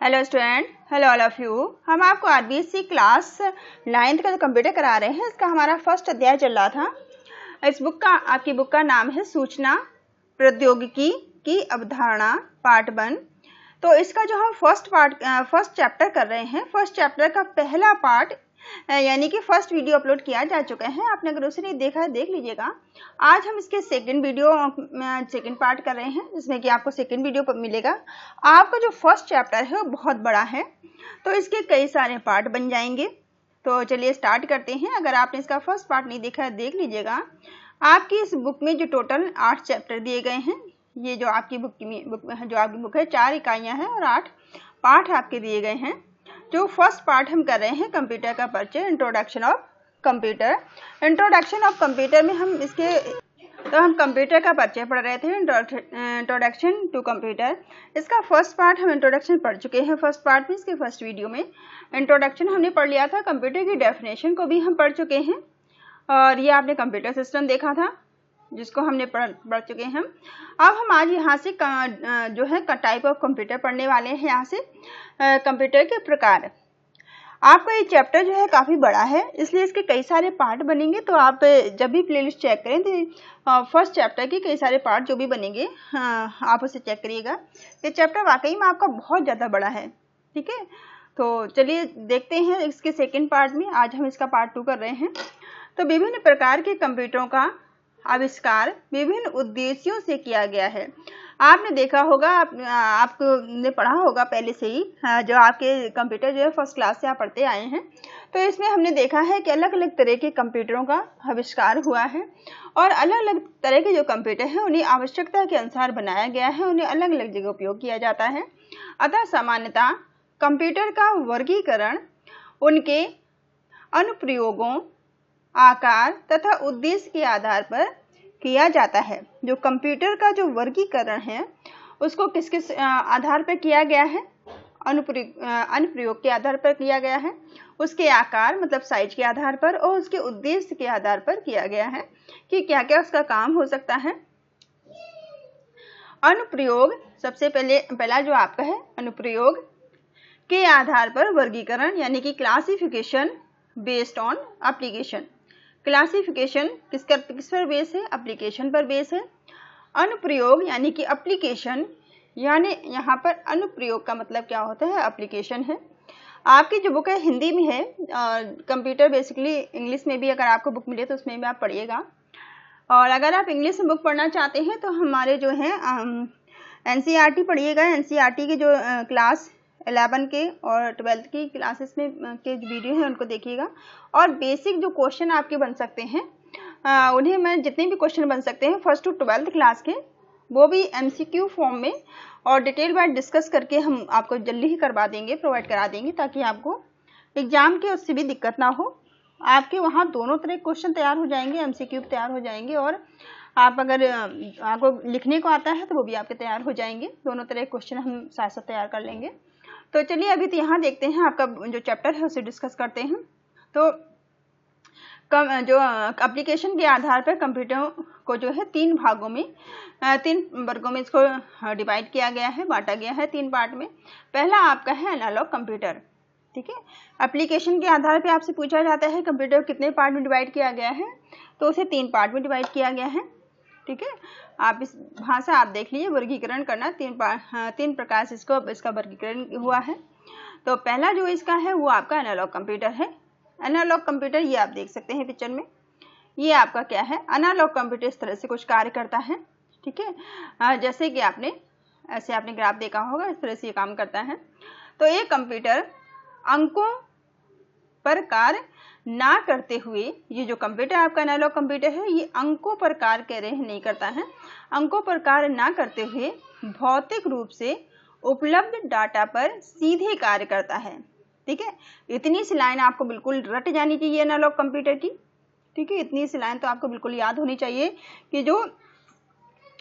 Hello student, hello all of you. हम आपको RBSC class 9th का जो कंप्यूटर करा रहे हैं, इसका हमारा फर्स्ट अध्याय चल रहा था। इस बुक का आपकी बुक का नाम है सूचना प्रौद्योगिकी की अवधारणा पार्ट 1। तो इसका जो हम फर्स्ट चैप्टर कर रहे हैं, फर्स्ट चैप्टर का पहला पार्ट यानी कि फर्स्ट वीडियो अपलोड किया जा चुका है। आपने अगर उसे नहीं देखा है देख लीजिएगा। आज हम इसके सेकंड पार्ट कर रहे हैं, जिसमें कि आपको सेकंड वीडियो मिलेगा। आपका जो फर्स्ट चैप्टर है वो बहुत बड़ा है, तो इसके कई सारे पार्ट बन जाएंगे। तो चलिए स्टार्ट करते हैं। अगर आपने इसका फर्स्ट पार्ट नहीं देखा है देख लीजिएगा। आपकी इस बुक में जो टोटल 8 चैप्टर दिए गए हैं, ये जो आपकी बुक है 4 इकाइयाँ हैं और 8 पार्ट आपके दिए गए हैं। जो फर्स्ट पार्ट हम कर रहे हैं कंप्यूटर का परिचय, introduction of computer. Introduction of computer में हम कंप्यूटर का परिचय पढ़ रहे थे, इंट्रोडक्शन टू कंप्यूटर। इसका फर्स्ट पार्ट हम इंट्रोडक्शन पढ़ चुके हैं। फर्स्ट पार्ट में इसके फर्स्ट वीडियो में इंट्रोडक्शन हमने पढ़ लिया था। कंप्यूटर की डेफिनेशन को भी हम पढ़ चुके हैं और ये आपने कंप्यूटर सिस्टम देखा था जिसको हमने पढ़ चुके हैं। अब हम आज यहाँ से जो है टाइप ऑफ कंप्यूटर पढ़ने वाले हैं। यहाँ से कंप्यूटर के प्रकार। आपका ये चैप्टर जो है काफ़ी बड़ा है, इसलिए इसके कई सारे पार्ट बनेंगे। तो आप जब भी प्लेलिस्ट चेक करें तो फर्स्ट चैप्टर के कई सारे पार्ट जो भी बनेंगे आप उसे चेक करिएगा। ये चैप्टर वाकई में आपका बहुत ज़्यादा बड़ा है, ठीक है। तो चलिए देखते हैं इसके सेकेंड पार्ट में। आज हम इसका पार्ट 2 कर रहे हैं। तो विभिन्न प्रकार के कंप्यूटरों का आविष्कार विभिन्न उद्देश्यों से किया गया है। आपने देखा होगा, आपको ने पढ़ा होगा पहले से ही, जो आपके कंप्यूटर जो है फर्स्ट क्लास से आप पढ़ते आए हैं। तो इसमें हमने देखा है कि अलग अलग तरह के कंप्यूटरों का आविष्कार हुआ है और अलग अलग तरह के जो कंप्यूटर हैं उन्हें आवश्यकता के अनुसार बनाया गया है, उन्हें अलग अलग जगह उपयोग किया जाता है। अतः सामान्यतः कंप्यूटर का वर्गीकरण उनके अनुप्रयोगों, आकार तथा उद्देश्य के आधार पर किया जाता है। जो कंप्यूटर का जो वर्गीकरण है उसको किस किस आधार पर किया गया है? अनुप्रयोग के आधार पर किया गया है, उसके आकार मतलब साइज के आधार पर और उसके उद्देश्य के आधार पर किया गया है कि क्या क्या उसका काम हो सकता है। अनुप्रयोग सबसे पहला जो आपका है, अनुप्रयोग के आधार पर वर्गीकरण यानी कि classification based on application. Classification किस पर बेस है? एप्लीकेशन पर बेस है। अनुप्रयोग यानी कि एप्लीकेशन, यानी यहाँ पर अनुप्रयोग का मतलब क्या होता है? एप्लीकेशन है। आपकी जो बुक है हिंदी में है, कंप्यूटर बेसिकली इंग्लिश में भी अगर आपको बुक मिले तो उसमें भी आप पढ़िएगा। और अगर आप इंग्लिश में बुक पढ़ना चाहते हैं तो हमारे जो है NCERT पढ़िएगा। NCERT की जो क्लास 11 के और 12th की क्लासेस में के वीडियो हैं उनको देखिएगा। और बेसिक जो क्वेश्चन आपके बन सकते हैं उन्हें मैं जितने भी क्वेश्चन बन सकते हैं 1st to 12th क्लास के, वो भी MCQ फॉर्म में और डिटेल वाइज डिस्कस करके हम आपको जल्दी ही प्रोवाइड करा देंगे, ताकि आपको एग्जाम के उससे भी दिक्कत ना हो। आपके वहाँ दोनों तरह क्वेश्चन तैयार हो जाएंगे, MCQ तैयार हो जाएंगे और आप अगर आपको लिखने को आता है तो वो भी आपके तैयार हो जाएंगे। दोनों तरह क्वेश्चन हम साथ साथ तैयार कर लेंगे। तो चलिए अभी तो यहाँ देखते हैं, आपका जो चैप्टर है उसे डिस्कस करते हैं। तो जो एप्लीकेशन के आधार पर कंप्यूटर को जो है 3 भागों में 3 वर्गों में इसको डिवाइड किया गया है, बांटा गया है 3 पार्ट में। पहला आपका है एनालॉग कंप्यूटर, ठीक है। एप्लीकेशन के आधार पर आपसे पूछा जाता है कंप्यूटर को कितने पार्ट में डिवाइड किया गया है, तो उसे 3 पार्ट में डिवाइड किया गया है, ठीक है। आप इस भाषा आप देख लीजिए, वर्गीकरण करना 3 प्रकार से इसका वर्गीकरण हुआ है। तो पहला जो इसका है वो आपका एनालॉग कंप्यूटर है। एनालॉग कंप्यूटर ये आप देख सकते हैं पिक्चर में, ये आपका क्या है? एनालॉग कंप्यूटर इस तरह से कुछ कार्य करता है, ठीक है। जैसे कि आपने ग्राफ देखा होगा, इस तरह से ये काम करता है। तो ये कंप्यूटर अंकों पर कार्य ना करते हुए, ये जो कंप्यूटर आपका एनालॉग कंप्यूटर है ये अंकों पर कार्य नहीं करता है। अंकों पर कार्य ना करते हुए भौतिक रूप से उपलब्ध डाटा पर सीधे कार्य करता है, ठीक है। इतनी सी लाइन आपको बिल्कुल रट जानी चाहिए एनालॉग कंप्यूटर की, ठीक है। इतनी सी लाइन तो आपको बिल्कुल याद होनी चाहिए कि जो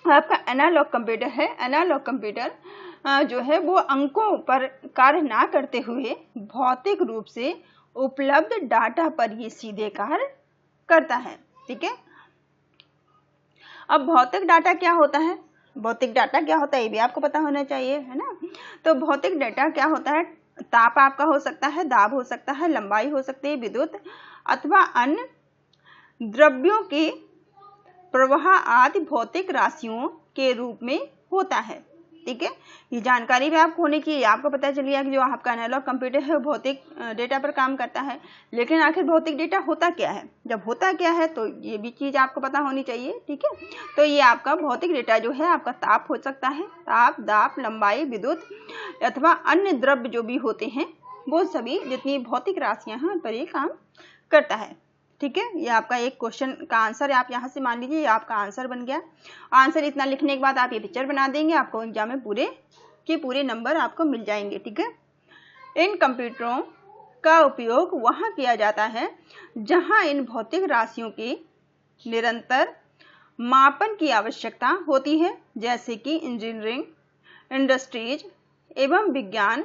आपका एनालॉग कंप्यूटर है, एनालॉग कंप्यूटर जो है वो अंकों पर कार्य ना करते हुए भौतिक रूप से उपलब्ध डाटा पर ये सीधे कार्य करता है, ठीक है। अब भौतिक डाटा क्या होता है? भौतिक डाटा क्या होता है ये भी आपको पता होना चाहिए, है ना। तो भौतिक डेटा क्या होता है, ताप आपका हो सकता है, दाब हो सकता है, लंबाई हो सकती है, विद्युत अथवा अन्य द्रव्यों के प्रवाह आदि भौतिक राशियों के रूप में होता है। ठीक है, ये जानकारी भी आपको होनी चाहिए। आपको पता चल गया कि जो आपका एनालॉग कंप्यूटर है वो भौतिक डेटा पर काम करता है, लेकिन आखिर भौतिक डेटा होता क्या है, जब होता क्या है तो ये भी चीज़ आपको पता होनी चाहिए। ठीक है, तो ये आपका भौतिक डेटा जो है आपका ताप हो सकता है, ताप, दाब, लंबाई, विद्युत अथवा अन्य द्रव्य जो भी होते हैं वो सभी जितनी भौतिक राशियाँ हैं उन पर ये काम करता है। ठीक है, ये आपका एक क्वेश्चन का आंसर है, आप यहाँ से मान लीजिए ये आपका आंसर बन गया। आंसर इतना लिखने के बाद आप ये पिक्चर बना देंगे, आपको एग्जाम में पूरे के पूरे नंबर आपको मिल जाएंगे। ठीक है, इन कंप्यूटरों का उपयोग वहाँ किया जाता है जहाँ इन भौतिक राशियों के निरंतर मापन की आवश्यकता होती है, जैसे कि इंजीनियरिंग, इंडस्ट्रीज एवं विज्ञान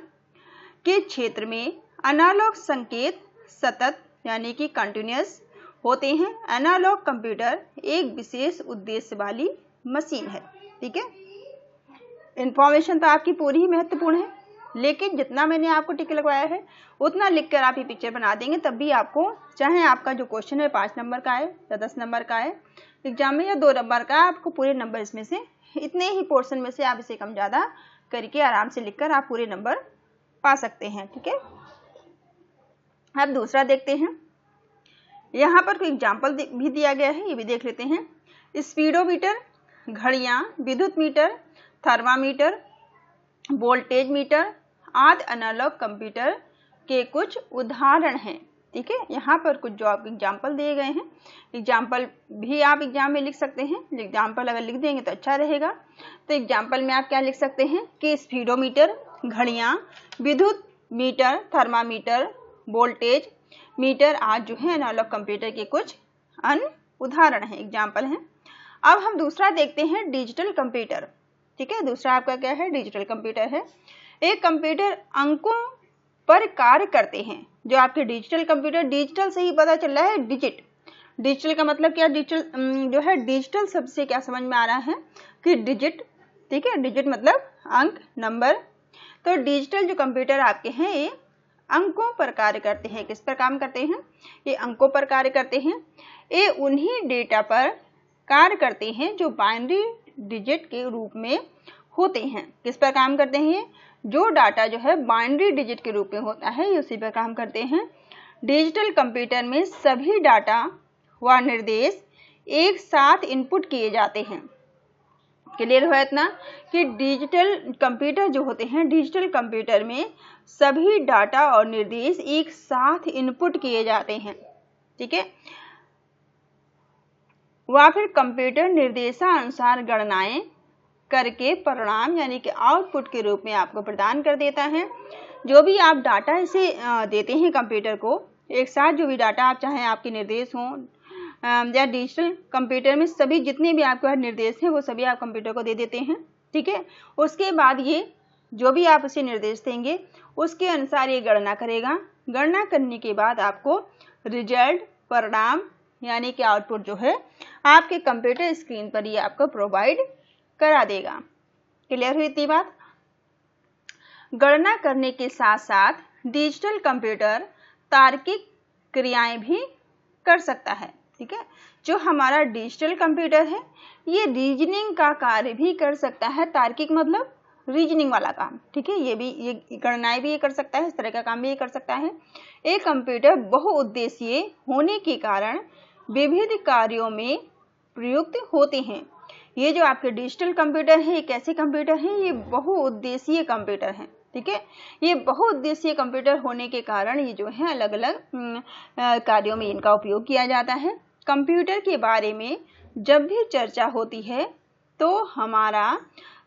के क्षेत्र में एनालॉग संकेत सतत यानी कि कंटिन्यूअस होते हैं। एनालॉग कंप्यूटर एक विशेष उद्देश्य वाली मशीन है। ठीक है, इंफॉर्मेशन तो आपकी पूरी ही महत्वपूर्ण है, लेकिन जितना मैंने आपको टिक लगवाया है उतना लिखकर आप ये पिक्चर बना देंगे, तब भी आपको चाहे आपका जो क्वेश्चन है 5 नंबर का है या 10 नंबर का है एग्जाम में या 2 नंबर का, आपको पूरे नंबर इसमें से इतने ही पोर्शन में से आप इसे कम ज़्यादा करके आराम से लिखकर आप पूरे नंबर पा सकते हैं। ठीक है, अब दूसरा देखते हैं। यहाँ पर कोई एग्जाम्पल भी दिया गया है, ये भी देख लेते हैं। स्पीडोमीटर, घड़ियाँ, विद्युत मीटर, थर्मामीटर, वोल्टेज मीटर आदि एनालॉग कंप्यूटर के कुछ उदाहरण हैं। ठीक है, यहाँ पर कुछ जो आपको एग्जाम्पल दिए गए हैं, एग्जाम्पल भी आप एग्जाम में लिख सकते हैं। एग्जाम्पल अगर लिख देंगे तो अच्छा रहेगा। तो एग्जाम्पल में आप क्या लिख सकते हैं कि स्पीडोमीटर, घड़ियाँ, विद्युत मीटर, थर्मामीटर, वोल्टेज मीटर आज जो है एनालॉग कंप्यूटर के कुछ अन्य उदाहरण हैं, एग्जाम्पल हैं। अब हम दूसरा देखते हैं, डिजिटल कंप्यूटर। ठीक है, दूसरा आपका क्या है, डिजिटल कंप्यूटर है। एक कंप्यूटर अंकों पर कार्य करते हैं। जो आपके डिजिटल कंप्यूटर, डिजिटल से ही पता चल रहा है डिजिट, डिजिटल का मतलब क्या, डिजिटल जो है डिजिटल शब्द से क्या समझ में आ रहा है कि डिजिट। ठीक है, डिजिट मतलब अंक, नंबर। तो डिजिटल जो कंप्यूटर आपके हैं ये अंकों पर कार्य करते हैं। किस पर काम करते हैं, ये अंकों पर कार्य करते हैं। ये उन्हीं डेटा पर कार्य करते हैं जो बाइनरी डिजिट के रूप में होते हैं। किस पर काम करते हैं, ये जो डाटा जो है बाइनरी डिजिट के रूप में होता है ये उसी पर काम करते हैं। डिजिटल कंप्यूटर में सभी डाटा व निर्देश एक साथ इनपुट किए जाते हैं। क्लियर हुआ इतना कि डिजिटल कंप्यूटर जो होते हैं, डिजिटल कंप्यूटर में सभी डाटा और निर्देश एक साथ इनपुट किए जाते हैं। ठीक है, वह फिर कंप्यूटर निर्देशानुसार गणनाएं करके परिणाम यानी कि आउटपुट के रूप में आपको प्रदान कर देता है। जो भी आप डाटा इसे देते हैं कंप्यूटर को, एक साथ जो भी डाटा आप चाहें आपके निर्देश हों या डिजिटल कंप्यूटर में सभी जितने भी आपके निर्देश हैं वो सभी आप कंप्यूटर को दे देते हैं। ठीक है, उसके बाद ये जो भी आप उसे निर्देश देंगे उसके अनुसार ये गणना करेगा। गणना करने के बाद आपको रिजल्ट, परिणाम यानी कि आउटपुट जो है आपके कंप्यूटर स्क्रीन पर ये आपको प्रोवाइड करा देगा। क्लियर हुई इतनी बात। गणना करने के साथ साथ डिजिटल कंप्यूटर तार्किक क्रियाएं भी कर सकता है। ठीक है, जो हमारा डिजिटल कंप्यूटर है ये रीजनिंग का कार्य भी कर सकता है। तार्किक मतलब रीजनिंग वाला काम। ठीक है, ये गणनाएं भी ये कर सकता है, इस तरह का काम भी ये कर सकता है। एक कंप्यूटर बहुउद्देशीय होने के कारण विविध कार्यों में प्रयुक्त होते हैं। ये जो आपके डिजिटल कंप्यूटर है ये कैसे कंप्यूटर हैं, ये बहुउद्देशीय कंप्यूटर हैं। ठीक है, ये बहुउद्देशीय कंप्यूटर होने के कारण ये जो है अलग अलग कार्यों में इनका उपयोग किया जाता है। कंप्यूटर के बारे में जब भी चर्चा होती है तो हमारा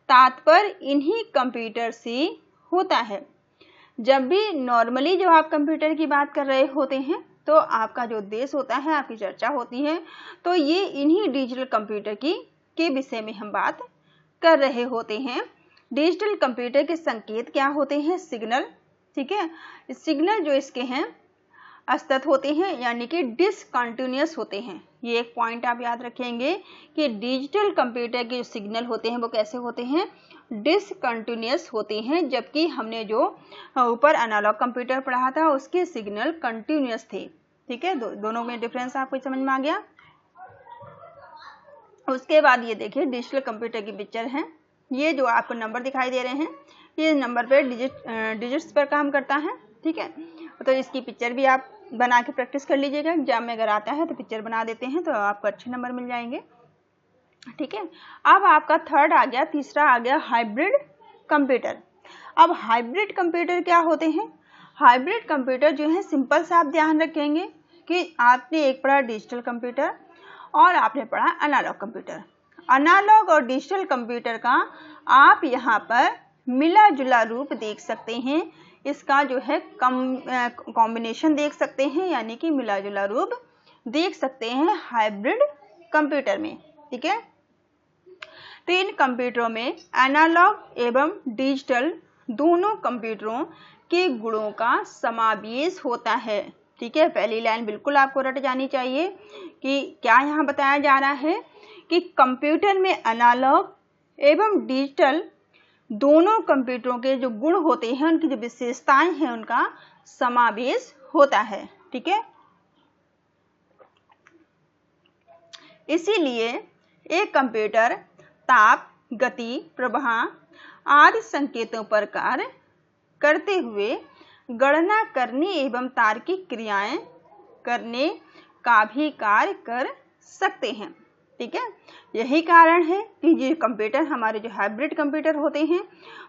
तात्पर्य इन्हीं कंप्यूटर से होता है। जब भी नॉर्मली जो आप कंप्यूटर की बात कर रहे होते हैं तो आपका जो उद्देश्य होता है, आपकी चर्चा होती है, तो ये इन्हीं डिजिटल कंप्यूटर के विषय में हम बात कर रहे होते हैं। डिजिटल कंप्यूटर के संकेत क्या होते हैं, सिग्नल। ठीक है, सिग्नल जो इसके हैं असतत होते हैं यानी कि डिसकंटिन्यूअस होते हैं। ये एक पॉइंट आप याद रखेंगे कि डिजिटल कंप्यूटर के जो सिग्नल होते हैं वो कैसे होते हैं, डिसकंटिन्यूअस होते हैं, जबकि हमने जो ऊपर एनालॉग कंप्यूटर पढ़ा था उसके सिग्नल कंटिन्यूअस थे। ठीक है, दोनों में डिफरेंस आपको समझ में आ गया। उसके बाद ये देखिए डिजिटल कंप्यूटर की पिक्चर है। ये जो आपको नंबर दिखाई दे रहे हैं, ये नंबर पे डिजिट्स पर काम करता है। ठीक है, तो इसकी पिक्चर भी आप बना के प्रैक्टिस कर लीजिएगा। एग्जाम में अगर आता है तो पिक्चर बना देते हैं तो आपको अच्छे नंबर मिल जाएंगे। ठीक है, अब आपका थर्ड आ गया, तीसरा आ गया हाइब्रिड कंप्यूटर। अब हाइब्रिड कंप्यूटर क्या होते हैं? हाइब्रिड कंप्यूटर जो है, सिंपल से आप ध्यान रखेंगे कि आपने एक पढ़ा डिजिटल कंप्यूटर और आपने पढ़ा एनालॉग कंप्यूटर। एनालॉग और डिजिटल कंप्यूटर का आप यहाँ पर मिला जुला रूप देख सकते हैं। इसका जो है कॉम्बिनेशन देख सकते हैं, यानी कि मिला जुला रूप देख सकते हैं हाइब्रिड कंप्यूटर में। ठीक है, तो इन कंप्यूटरों में एनालॉग एवं डिजिटल दोनों कंप्यूटरों के गुणों का समावेश होता है। ठीक है, पहली लाइन बिल्कुल आपको रट जानी चाहिए कि क्या यहाँ बताया जा रहा है कि कंप्यूटर में एनालॉग एवं डिजिटल दोनों कंप्यूटरों के जो गुण होते हैं, उनकी जो विशेषताएं हैं, उनका समावेश होता है। ठीक है, इसीलिए एक कंप्यूटर ताप, गति, प्रवाह आदि संकेतों पर कार्य करते हुए गणना करने एवं तार्किक क्रियाएं करने का भी कार्य कर सकते हैं। ठीक है, यही कारण है कि ये कंप्यूटर, हमारे जो हाइब्रिड कंप्यूटर होते हैं,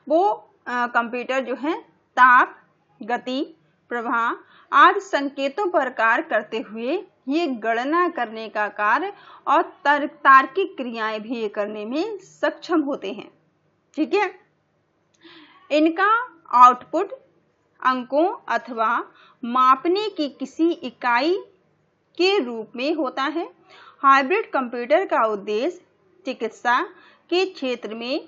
वो कंप्यूटर जो है ताप, गति, प्रवाह आदि संकेतों पर कार्य करते हुए ये गणना करने का कार्य और तार्किक क्रियाएं भी करने में सक्षम होते हैं। ठीक है, इनका आउटपुट अंकों अथवा मापने की किसी इकाई के रूप में होता है। हाइब्रिड कंप्यूटर का उद्देश्य चिकित्सा के क्षेत्र में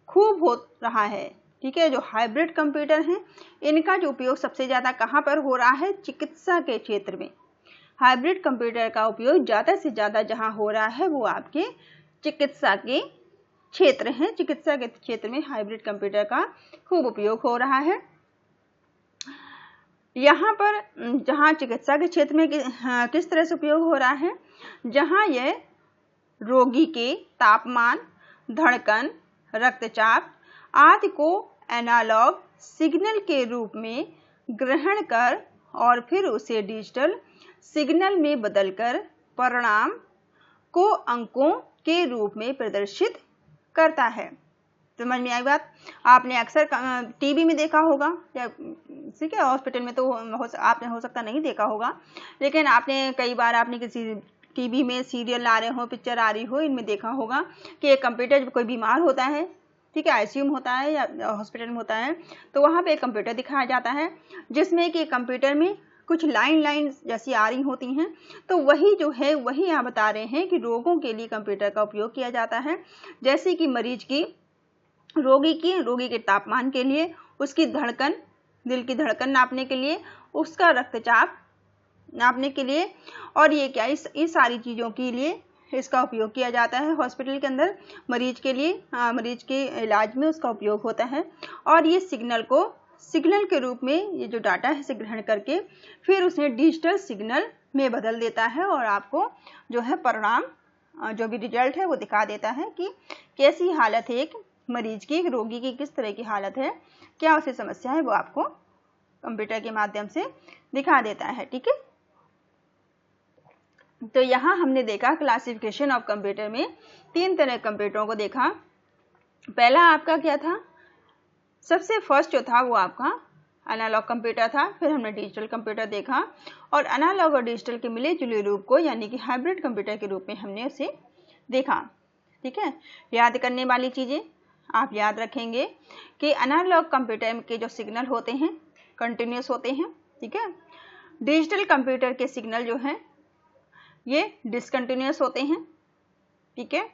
खूब हो रहा है। ठीक है, जो हाइब्रिड कंप्यूटर हैं, इनका जो उपयोग सबसे ज़्यादा कहाँ पर हो रहा है? चिकित्सा के क्षेत्र में। हाइब्रिड कंप्यूटर का उपयोग ज़्यादा से ज़्यादा जहाँ हो रहा है वो आपके चिकित्सा के क्षेत्र हैं। चिकित्सा के क्षेत्र में हाइब्रिड कंप्यूटर का खूब उपयोग हो रहा है। यहाँ पर जहाँ चिकित्सा के क्षेत्र में किस तरह से उपयोग हो रहा है? जहाँ यह रोगी के तापमान, धड़कन, रक्तचाप आदि को एनालॉग सिग्नल के रूप में ग्रहण कर और फिर उसे डिजिटल सिग्नल में बदलकर परिणाम को अंकों के रूप में प्रदर्शित करता है। समझ में आई बात? आपने अक्सर टीवी में देखा होगा, या ठीक है, हॉस्पिटल में तो आपने हो सकता नहीं देखा होगा, लेकिन आपने कई बार आपने किसी टीवी में सीरियल आ रहे हो, पिक्चर आ रही हो, इनमें देखा होगा कि एक कंप्यूटर, जब कोई बीमार होता है, ठीक है, आईसीयू में होता है या हॉस्पिटल में होता है, तो वहाँ पे एक कंप्यूटर दिखाया जाता है जिसमें कि कंप्यूटर में कुछ लाइन जैसी आ रही होती हैं। तो वही जो है, वही यहाँ बता रहे हैं कि रोगों के लिए कंप्यूटर का उपयोग किया जाता है। जैसे कि मरीज की रोगी के तापमान के लिए, उसकी धड़कन, दिल की धड़कन नापने के लिए, उसका रक्तचाप नापने के लिए, और ये क्या, इस सारी चीज़ों के लिए इसका उपयोग किया जाता है हॉस्पिटल के अंदर। मरीज के लिए, मरीज के इलाज में उसका उपयोग होता है। और ये सिग्नल के रूप में ये जो डाटा है इसे ग्रहण करके फिर उसे डिजिटल सिग्नल में बदल देता है और आपको जो है परिणाम, जो भी रिजल्ट है वो दिखा देता है कि कैसी हालत है एक मरीज की, एक रोगी की किस तरह की हालत है, क्या उसे समस्या है, वो आपको कंप्यूटर के माध्यम से दिखा देता है। ठीक है, तो यहाँ हमने देखा क्लासिफिकेशन ऑफ कंप्यूटर में 3 तरह के कंप्यूटरों को देखा। पहला आपका क्या था? सबसे फर्स्ट जो था वो आपका एनालॉग कंप्यूटर था। फिर हमने डिजिटल कंप्यूटर देखा और एनालॉग और डिजिटल के मिले जुले रूप को, यानी कि हाइब्रिड कंप्यूटर के रूप में हमने उसे देखा। ठीक है, याद करने वाली चीज़ें आप याद रखेंगे कि एनालॉग कंप्यूटर के जो सिग्नल होते हैं कंटिन्यूस होते हैं। ठीक है, डिजिटल कंप्यूटर के सिग्नल जो हैं ये डिसकंटिन्यूअस होते हैं। ठीक है,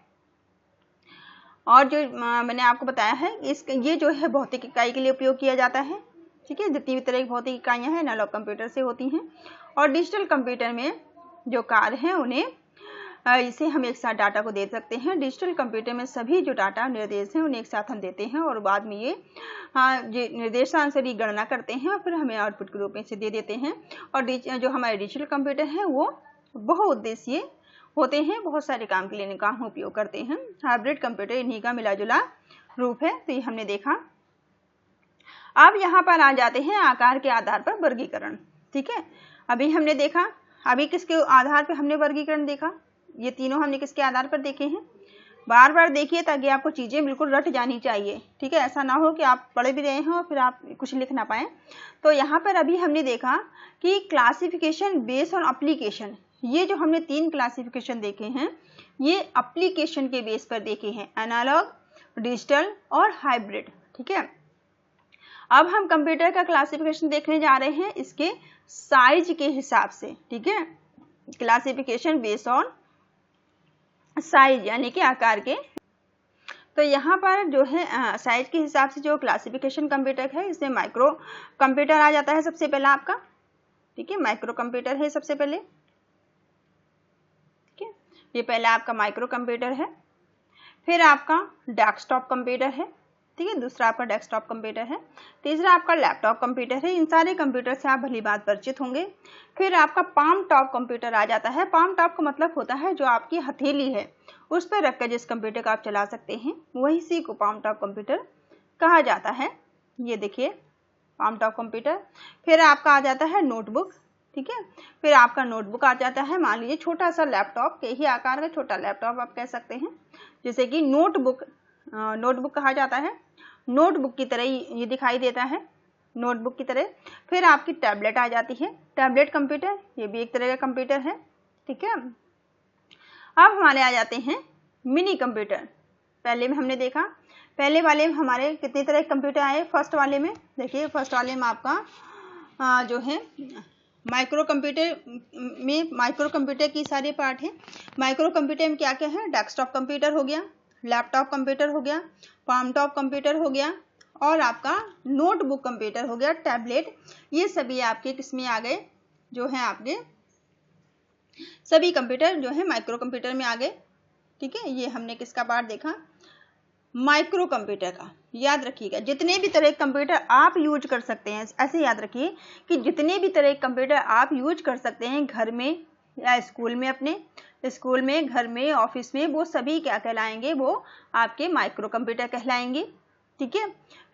और जो मैंने आपको बताया है, ये जो है भौतिक इकाई के लिए उपयोग किया जाता है। ठीक है, जितनी भी तरह की भौतिक इकाइयाँ हैं एनालॉग कंप्यूटर से होती हैं। और डिजिटल कंप्यूटर में जो कार्य हैं उन्हें इसे हम एक साथ डाटा को दे सकते हैं। डिजिटल कंप्यूटर में सभी जो डाटा निर्देश हैं उन्हें एक साथ हम देते हैं और बाद में ये निर्देशानुसार ही गणना करते हैं और फिर हमें आउटपुट के रूप में इसे दे देते हैं। और जो हमारे डिजिटल कंप्यूटर हैं वो बहुउद्देशीय होते हैं, बहुत सारे काम के लिए इनका हम उपयोग करते हैं। हाइब्रिड कंप्यूटर इन्हीं का मिला जुला रूप है। तो ये हमने देखा। अब यहाँ पर आ जाते हैं आकार के आधार पर वर्गीकरण। ठीक है, अभी हमने देखा, अभी किसके आधार पर हमने वर्गीकरण देखा, ये तीनों हमने किसके आधार पर देखे हैं। बार बार देखिए ताकि आपको चीज़ें बिल्कुल रट जानी चाहिए। ठीक है, ऐसा ना हो कि आप पढ़ भी रहे हो और फिर आप कुछ लिख ना पाएँ। तो यहाँ पर अभी हमने देखा कि क्लासिफिकेशन बेस्ड ऑन एप्लीकेशन, ये जो हमने 3 क्लासिफिकेशन देखे हैं ये एप्लीकेशन के बेस पर देखे हैं, एनालॉग, डिजिटल और हाइब्रिड। ठीक है, अब हम कंप्यूटर का क्लासिफिकेशन देखने जा रहे हैं इसके साइज के हिसाब से। ठीक है, क्लासिफिकेशन बेस्ड ऑन साइज यानी कि आकार के। तो यहाँ पर जो है साइज के हिसाब से जो क्लासिफिकेशन कंप्यूटर है इसमें माइक्रो कंप्यूटर आ जाता है सबसे पहला आपका। ठीक है, माइक्रो कंप्यूटर है सबसे पहले। ठीक है, ये पहला आपका माइक्रो कंप्यूटर है। फिर आपका डेस्कटॉप कंप्यूटर है। ठीक है, दूसरा आपका डेस्कटॉप कंप्यूटर है। तीसरा आपका लैपटॉप कंप्यूटर है। इन सारे कंप्यूटर से आप भली बात परिचित होंगे। फिर आपका पाम टॉप कंप्यूटर आ जाता है। पाम टॉप का मतलब होता है जो आपकी हथेली है उस पर रखकर जिस कंप्यूटर का आप चला सकते हैं वही सी को पाम टॉप कंप्यूटर कहा जाता है। ये देखिए पाम टॉप कंप्यूटर। फिर आपका आ जाता है नोटबुक। ठीक है, फिर आपका नोटबुक आ जाता है, मान लीजिए छोटा सा लैपटॉप के ही आकार का छोटा लैपटॉप आप कह सकते हैं, जैसे कि नोटबुक कहा जाता है। नोटबुक की तरह ये दिखाई देता है, नोटबुक की तरह। फिर आपकी टैबलेट आ जाती है, टैबलेट कंप्यूटर, ये भी एक तरह का कंप्यूटर है। ठीक है, अब हमारे आ जाते हैं मिनी कंप्यूटर। पहले में हमने देखा, पहले वाले में हमारे कितने तरह के कंप्यूटर आए। फर्स्ट वाले में देखिए, फर्स्ट वाले में आपका जो है माइक्रो कंप्यूटर की सारे पार्ट हैं। माइक्रो कंप्यूटर में क्या क्या है, डेस्कटॉप कंप्यूटर हो गया, लैपटॉप कंप्यूटर हो गया, पाम टॉप कंप्यूटर हो गया और आपका नोटबुक कंप्यूटर हो गया, टैबलेट। ये सभी आपके किसमें आ गए, जो है आपके सभी कंप्यूटर जो है माइक्रो कंप्यूटर में आ गए। ठीक है, ये हमने किसका पार्ट देखा, माइक्रो कंप्यूटर का। याद रखिएगा जितने भी तरह के कंप्यूटर आप यूज कर सकते हैं, ऐसे याद रखिए कि जितने भी तरह के कंप्यूटर आप यूज कर सकते हैं घर में या स्कूल में, अपने स्कूल में, घर में, ऑफिस में, वो सभी क्या कहलाएंगे, वो आपके माइक्रो कंप्यूटर कहलाएंगे। ठीक है,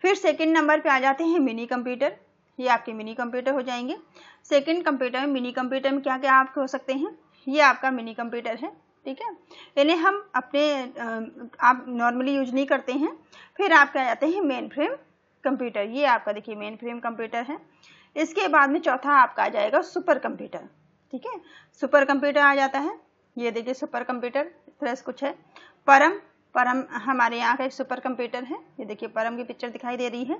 फिर सेकंड नंबर पे आ जाते हैं मिनी कंप्यूटर। ये आपके मिनी कंप्यूटर हो जाएंगे। सेकंड कंप्यूटर में, मिनी कंप्यूटर में क्या क्या आप हो सकते हैं, ये आपका मिनी कंप्यूटर है। ठीक है, इन्हें हम अपने आप नॉर्मली यूज नहीं करते हैं। फिर आपके आ जाते हैं मेन फ्रेम कंप्यूटर। ये आपका देखिए मेन फ्रेम कंप्यूटर है। इसके बाद में चौथा आपका आ जाएगा सुपर कंप्यूटर। ठीक है, सुपर कंप्यूटर आ जाता है। ये देखिए सुपर कंप्यूटर फ्रेश कुछ है। परम हमारे यहाँ का एक सुपर कंप्यूटर है। ये देखिए परम की पिक्चर दिखाई दे रही है,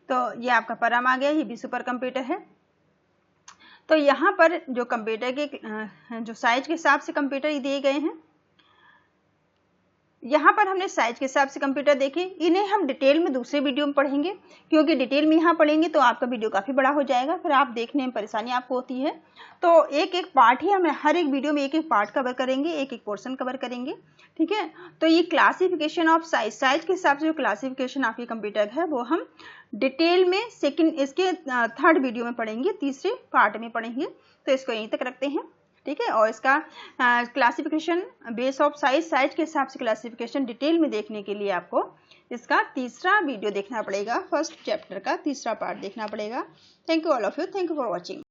तो ये आपका परम आ गया, ये भी सुपर कंप्यूटर है। तो यहाँ पर जो कंप्यूटर के जो साइज के हिसाब से कंप्यूटर दिए गए हैं, यहाँ पर हमने साइज के हिसाब से कंप्यूटर देखे। इन्हें हम डिटेल में दूसरे वीडियो में पढ़ेंगे, क्योंकि डिटेल में यहाँ पढ़ेंगे तो आपका वीडियो काफ़ी बड़ा हो जाएगा, फिर आप देखने में परेशानी आपको होती है। तो एक एक पार्ट ही हम हर एक वीडियो में एक एक पार्ट कवर करेंगे, एक एक पोर्शन कवर करेंगे। ठीक है, तो ये क्लासिफिकेशन ऑफ साइज के हिसाब से जो क्लासिफिकेशन आपके कंप्यूटर है वो हम डिटेल में इसके थर्ड वीडियो में पढ़ेंगे, तीसरे पार्ट में पढ़ेंगे। तो इसको यहीं तक रखते हैं। ठीक है, और इसका क्लासिफिकेशन बेस ऑफ साइज के हिसाब से क्लासिफिकेशन डिटेल में देखने के लिए आपको इसका तीसरा वीडियो देखना पड़ेगा, फर्स्ट चैप्टर का तीसरा पार्ट देखना पड़ेगा। Thank you all of you, thank you for watching.